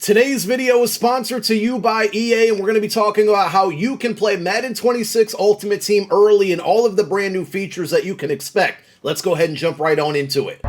Today's video is sponsored to you by EA, and we're going to be talking about how you can play Madden 26 Ultimate Team early and all of the brand new features that you can expect. Let's go ahead and jump right on into it.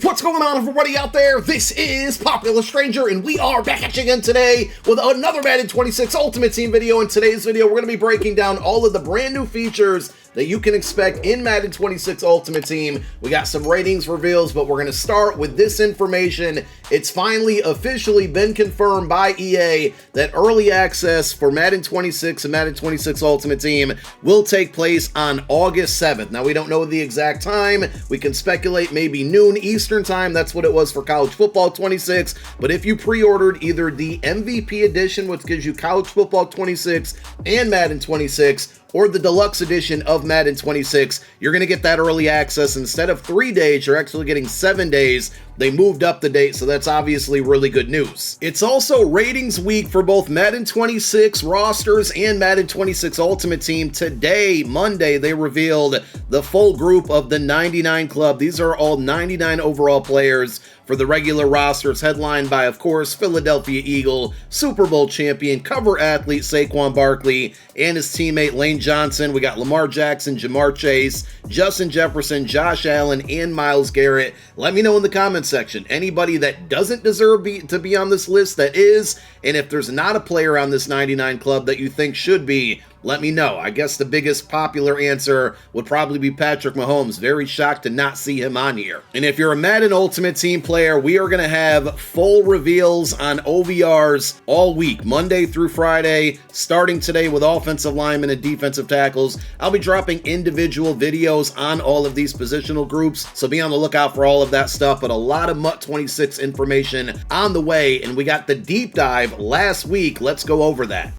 What's going on, everybody out there? This is Popular Stranger, and we are back at you again today with another Madden 26 Ultimate Team video. In today's video, we're going to be breaking down all of the brand new features that you can expect in Madden 26 Ultimate Team. We got some ratings reveals, but we're going to start with this information. It's finally officially been confirmed by EA that early access for Madden 26 and Madden 26 Ultimate Team will take place on August 7th. Now, we don't know the exact time. We can speculate maybe noon Eastern time. That's what it was for College Football 26. But if you pre-ordered either the MVP edition, which gives you College Football 26 and Madden 26, or the Deluxe Edition of Madden 26, you're going to get that early access. Instead of 3 days, you're actually getting 7 days. They moved up the date, so that's obviously really good news. It's also ratings week for both Madden 26 rosters and Madden 26 Ultimate Team. Today, Monday, they revealed the full group of the 99 Club. These are all 99 overall players for the regular rosters, headlined by, of course, Philadelphia Eagle, Super Bowl champion, cover athlete Saquon Barkley, and his teammate Lane Johnson. We got Lamar Jackson, Jamar Chase, Justin Jefferson, Josh Allen, and Myles Garrett. Let me know in the comments section anybody that doesn't deserve to be on this list that is, and if there's not a player on this 99 Club that you think should be, let me know. I guess the biggest popular answer would probably be Patrick Mahomes. Very shocked to not see him on here. And if you're a Madden Ultimate Team player, we are going to have full reveals on OVRs all week, Monday through Friday, starting today with offensive linemen and defensive tackles. I'll be dropping individual videos on all of these positional groups, so be on the lookout for all of that stuff. But a lot of MUT 26 information on the way, and we got the deep dive last week. Let's go over that.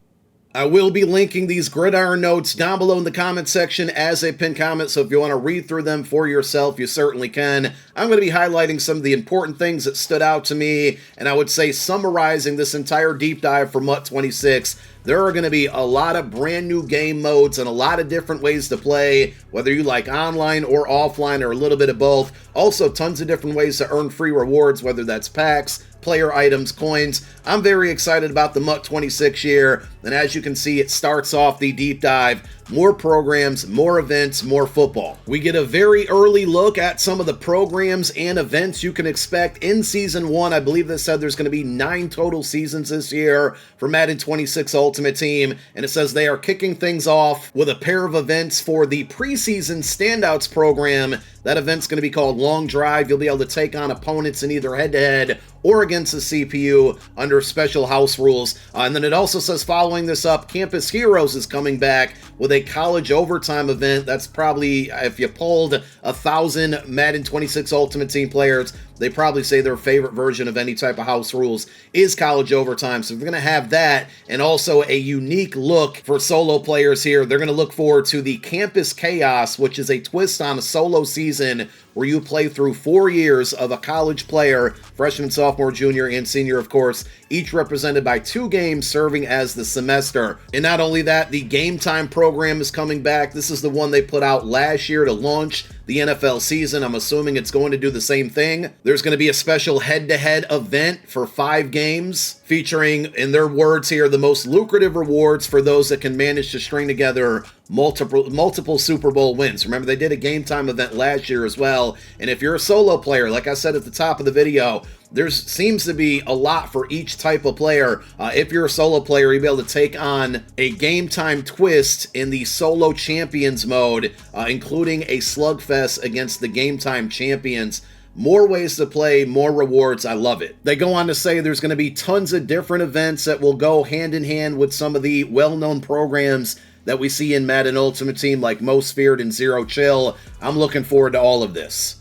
I will be linking these gridiron notes down below in the comment section as a pinned comment, so if you want to read through them for yourself, you certainly can. I'm going to be highlighting some of the important things that stood out to me, and I would say summarizing this entire deep dive for MUT 26. There are going to be a lot of brand new game modes and a lot of different ways to play, whether you like online or offline or a little bit of both. Also, tons of different ways to earn free rewards, whether that's packs, player items, coins. I'm very excited about the MUT 26 year, and as you can see, it starts off the deep dive. More programs, more events, more football. We get a very early look at some of the programs and events you can expect in Season 1. I believe they said there's going to be 9 total seasons this year for Madden 26 Ultimate Team, and it says they are kicking things off with a pair of events for the preseason Standouts program. That event's going to be called Long Drive. You'll be able to take on opponents in either head-to-head or against the CPU under special house rules. And then it also says, following this up, Campus Heroes is coming back with a college overtime event. That's probably, if you polled 1,000 Madden 26 Ultimate Team players, they probably say their favorite version of any type of house rules is college overtime. So we're going to have that, and also a unique look for solo players here. They're going to look forward to the Campus Chaos, which is a twist on a solo season where you play through 4 years of a college player, freshman, sophomore, junior, and senior, of course, each represented by 2 games serving as the semester. And not only that, the Game Time program is coming back. This is the one they put out last year to launch the NFL season. I'm assuming it's going to do the same thing. There's going to be a special head-to-head event for 5 games featuring, in their words here, the most lucrative rewards for those that can manage to string together multiple Super Bowl wins. Remember, they did a Game Time event last year as well. And if you're a solo player, like I said at the top of the video, there seems to be a lot for each type of player. If you're a solo player, you'll be able to take on a Game Time twist in the Solo Champions mode, including a slugfest against the Game Time champions. More ways to play, more rewards. I love it. They go on to say there's going to be tons of different events that will go hand in hand with some of the well-known programs that we see in Madden Ultimate Team, like Most Feared and Zero Chill. I'm looking forward to all of this.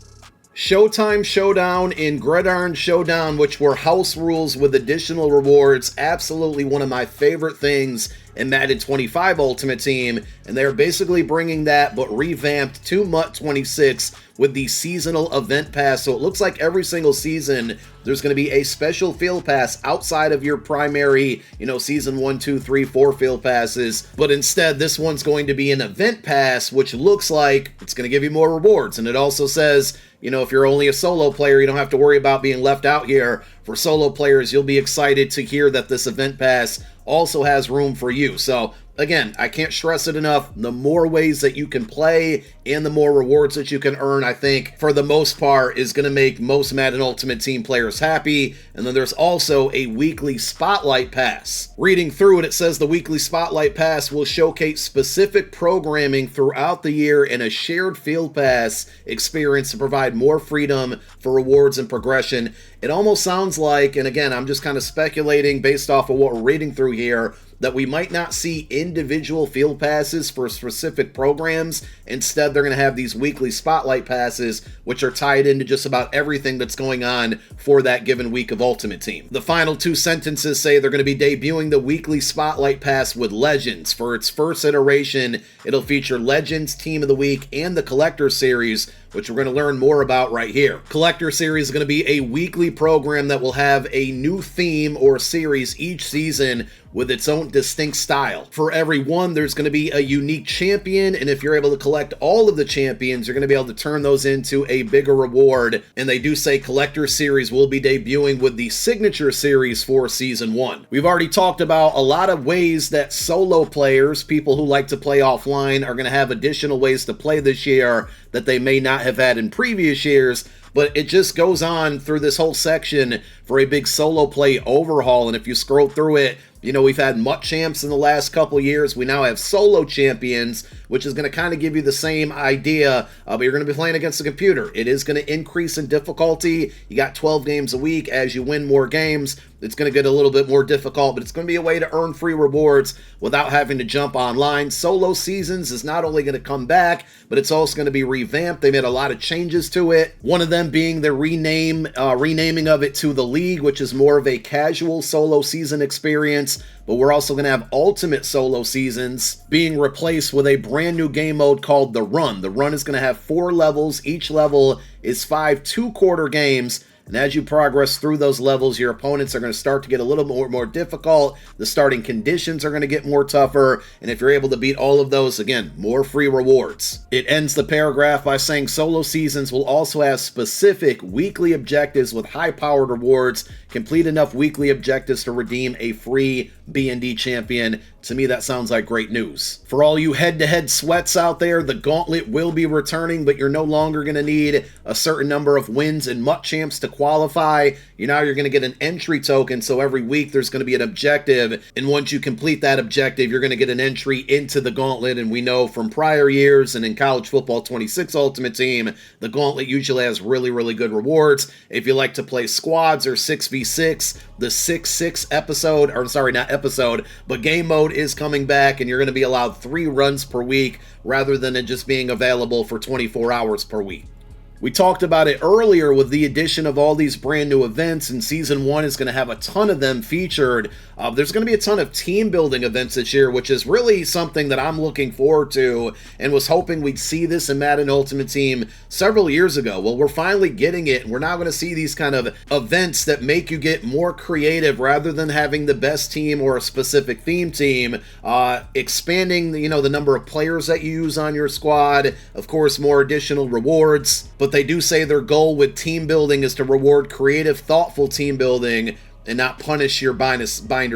Showtime Showdown and Gridiron Showdown, which were house rules with additional rewards. Absolutely one of my favorite things in Madden 25 Ultimate Team, and they're basically bringing that but revamped to MUT 26 with the seasonal event pass. So it looks like every single season there's going to be a special field pass outside of your primary, season 1, 2, 3, 4 field passes. But instead, this one's going to be an event pass, which looks like it's going to give you more rewards. And it also says, if you're only a solo player, you don't have to worry about being left out here. For solo players, you'll be excited to hear that this event pass also has room for you. So again, I can't stress it enough. The more ways that you can play and the more rewards that you can earn, I think, for the most part, is going to make most Madden Ultimate Team players happy. And then there's also a weekly Spotlight Pass. Reading through it, it says the weekly Spotlight Pass will showcase specific programming throughout the year and a shared field pass experience to provide more freedom for rewards and progression. It almost sounds like, and again, I'm just kind of speculating based off of what we're reading through here, that we might not see individual field passes for specific programs. Instead, they're going to have these weekly spotlight passes, which are tied into just about everything that's going on for that given week of Ultimate Team. The final two sentences say they're going to be debuting the weekly spotlight pass with Legends. For its first iteration, it'll feature Legends, Team of the Week, and the Collector Series, which we're going to learn more about right here. Collector Series is going to be a weekly program that will have a new theme or series each season with its own distinct style. For every one, there's going to be a unique champion, and if you're able to collect all of the champions, you're going to be able to turn those into a bigger reward. And they do say Collector Series will be debuting with the Signature Series for Season 1. We've already talked about a lot of ways that solo players, people who like to play offline, are going to have additional ways to play this year that they may not have had in previous years. But it just goes on through this whole section for a big solo play overhaul. And if you scroll through it, we've had MUT champs in the last couple years. We now have solo champions, which is going to kind of give you the same idea, but you're going to be playing against a computer. It is going to increase in difficulty. You got 12 games a week. As you win more games, it's going to get a little bit more difficult, but it's going to be a way to earn free rewards without having to jump online. Solo seasons is not only going to come back, but it's also going to be revamped. They made a lot of changes to it. One of them being the renaming of it to the League, which is more of a casual solo season experience. But we're also going to have ultimate solo seasons being replaced with a brand new game mode called The Run. The Run is going to have 4 levels. Each level is 5 2-quarter games. And as you progress through those levels, your opponents are going to start to get a little more difficult. The starting conditions are going to get more tougher. And if you're able to beat all of those, again, more free rewards. It ends the paragraph by saying solo seasons will also have specific weekly objectives with high-powered rewards. Complete enough weekly objectives to redeem a free B&D champion. To me, that sounds like great news. For all you head-to-head sweats out there, the gauntlet will be returning, but you're no longer going to need a certain number of wins and MUT champs to qualify. You're going to get an entry token, so every week there's going to be an objective, and once you complete that objective, you're going to get an entry into the gauntlet. And we know from prior years and in College Football 26 Ultimate Team, the gauntlet usually has really, really good rewards. If you like to play squads or 6v6, the 6-6 episode, or sorry, not episode, but game mode is coming back, and you're going to be allowed 3 runs per week rather than it just being available for 24 hours per week. We talked about it earlier with the addition of all these brand new events, and Season 1 is going to have a ton of them featured. There's going to be a ton of team building events this year, which is really something that I'm looking forward to and was hoping we'd see this in Madden Ultimate Team several years ago. Well, we're finally getting it, and we're now going to see these kind of events that make you get more creative rather than having the best team or a specific theme team, expanding the number of players that you use on your squad, of course, more additional rewards. But they do say their goal with team building is to reward creative, thoughtful team building and not punish your binder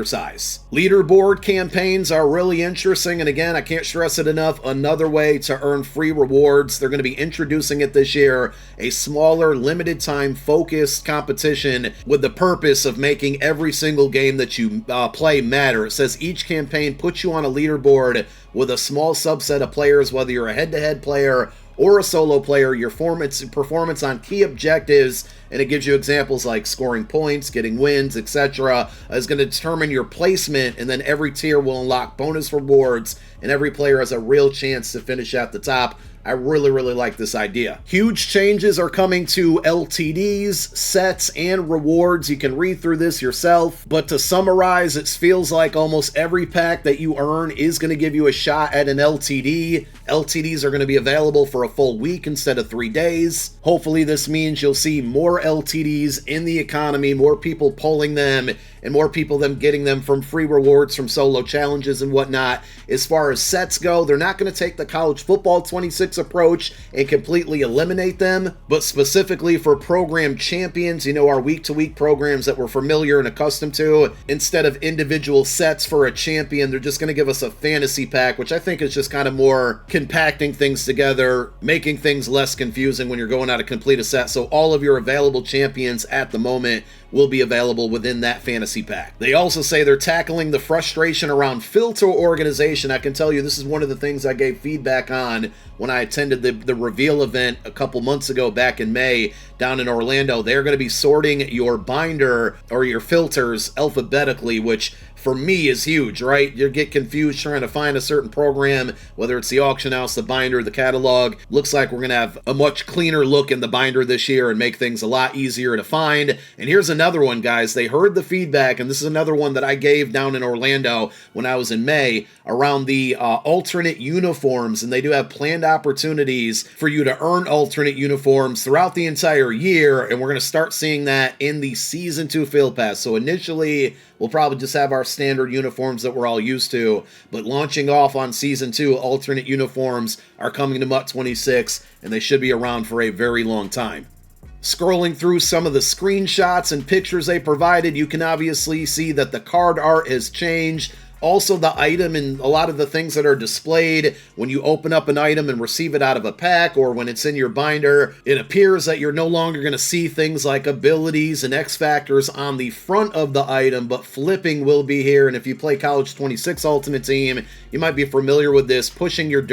size. Leaderboard campaigns are really interesting, and again, I can't stress it enough, another way to earn free rewards. They're going to be introducing it this year, a smaller, limited time focused competition with the purpose of making every single game that you play matter. It says each campaign puts you on a leaderboard with a small subset of players, whether you're a head-to-head player or a solo player, your performance on key objectives, and it gives you examples like scoring points, getting wins, etc., is going to determine your placement, and then every tier will unlock bonus rewards, and every player has a real chance to finish at the top. I really, really like this idea. Huge changes are coming to LTDs, sets, and rewards. You can read through this yourself, but to summarize, it feels like almost every pack that you earn is going to give you a shot at an LTD. LTDs are going to be available for a full week instead of 3 days. Hopefully this means you'll see more LTDs in the economy, more people pulling them, and more people getting them from free rewards from solo challenges and whatnot. As far as sets go, they're not going to take the college football 26 approach and completely eliminate them, but specifically for program champions, you know, our week-to-week programs that we're familiar and accustomed to, instead of individual sets for a champion, they're just going to give us a fantasy pack, which I think is just kind of more compacting things together, making things less confusing when you're going out to complete a set. So all of your available champions at the moment will be available within that fantasy pack. They also say they're tackling the frustration around filter organization. I can tell you this is one of the things I gave feedback on when I attended the reveal event a couple months ago back in May down in Orlando. They're going to be sorting your binder or your filters alphabetically, which for me is huge, right? You get confused trying to find a certain program, whether it's the auction house, the binder, the catalog. Looks like we're going to have a much cleaner look in the binder this year and make things a lot easier to find. And here's another one, guys. They heard the feedback, and this is another one that I gave down in Orlando when I was in May around the alternate uniforms, and they do have planned opportunities for you to earn alternate uniforms throughout the entire year, and we're going to start seeing that in the Season 2 Field Pass. So initially, we'll probably just have our standard uniforms that we're all used to, but launching off on Season 2, alternate uniforms are coming to MUT 26, and they should be around for a very long time. Scrolling through some of the screenshots and pictures they provided, you can obviously see that the card art has changed. Also, the item and a lot of the things that are displayed when you open up an item and receive it out of a pack or when it's in your binder, it appears that you're no longer going to see things like abilities and X factors on the front of the item, but flipping will be here. And if you play College 26 Ultimate Team, you might be familiar with this. Pushing your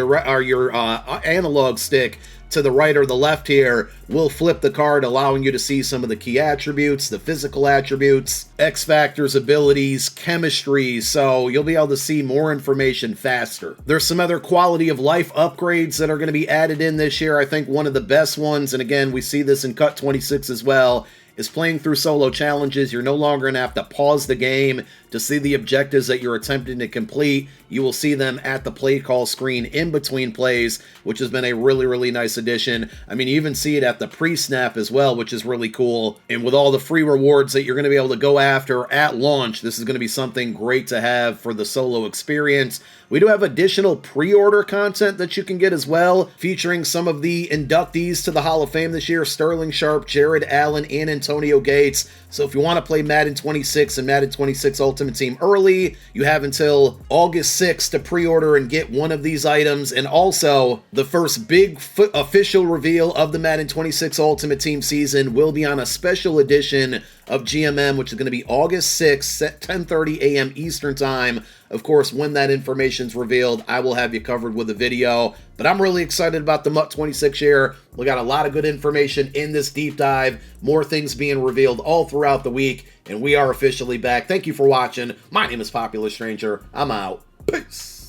analog stick to the right or the left here will flip the card, allowing you to see some of the key attributes, the physical attributes, X factors, abilities, chemistry, so you'll be able to see more information faster. There's some other quality of life upgrades that are going to be added in this year. I think one of the best ones, and again, we see this in Cut 26 as well, is playing through solo challenges. You're no longer going to have to pause the game to see the objectives that you're attempting to complete. You will see them at the play call screen in between plays, which has been a really, really nice addition. I mean, you even see it at the pre-snap as well, which is really cool. And with all the free rewards that you're going to be able to go after at launch, this is going to be something great to have for the solo experience. We do have additional pre-order content that you can get as well, featuring some of the inductees to the Hall of Fame this year, Sterling Sharp, Jared Allen, and Antonio Gates. So if you want to play Madden 26 and Madden 26 Ultimate Team early, you have until August 6th to pre-order and get one of these items. And also, the first big official reveal of the Madden 26 Ultimate Team season will be on a special edition of GMM, which is going to be August 6th at 10:30 a.m. Eastern Time. Of course, when that information's revealed, I will have you covered with a video. But I'm really excited about the MUT 26 year. We got a lot of good information in this deep dive. More things being revealed all throughout the week. And we are officially back. Thank you for watching. My name is Popular Stranger. I'm out. Peace.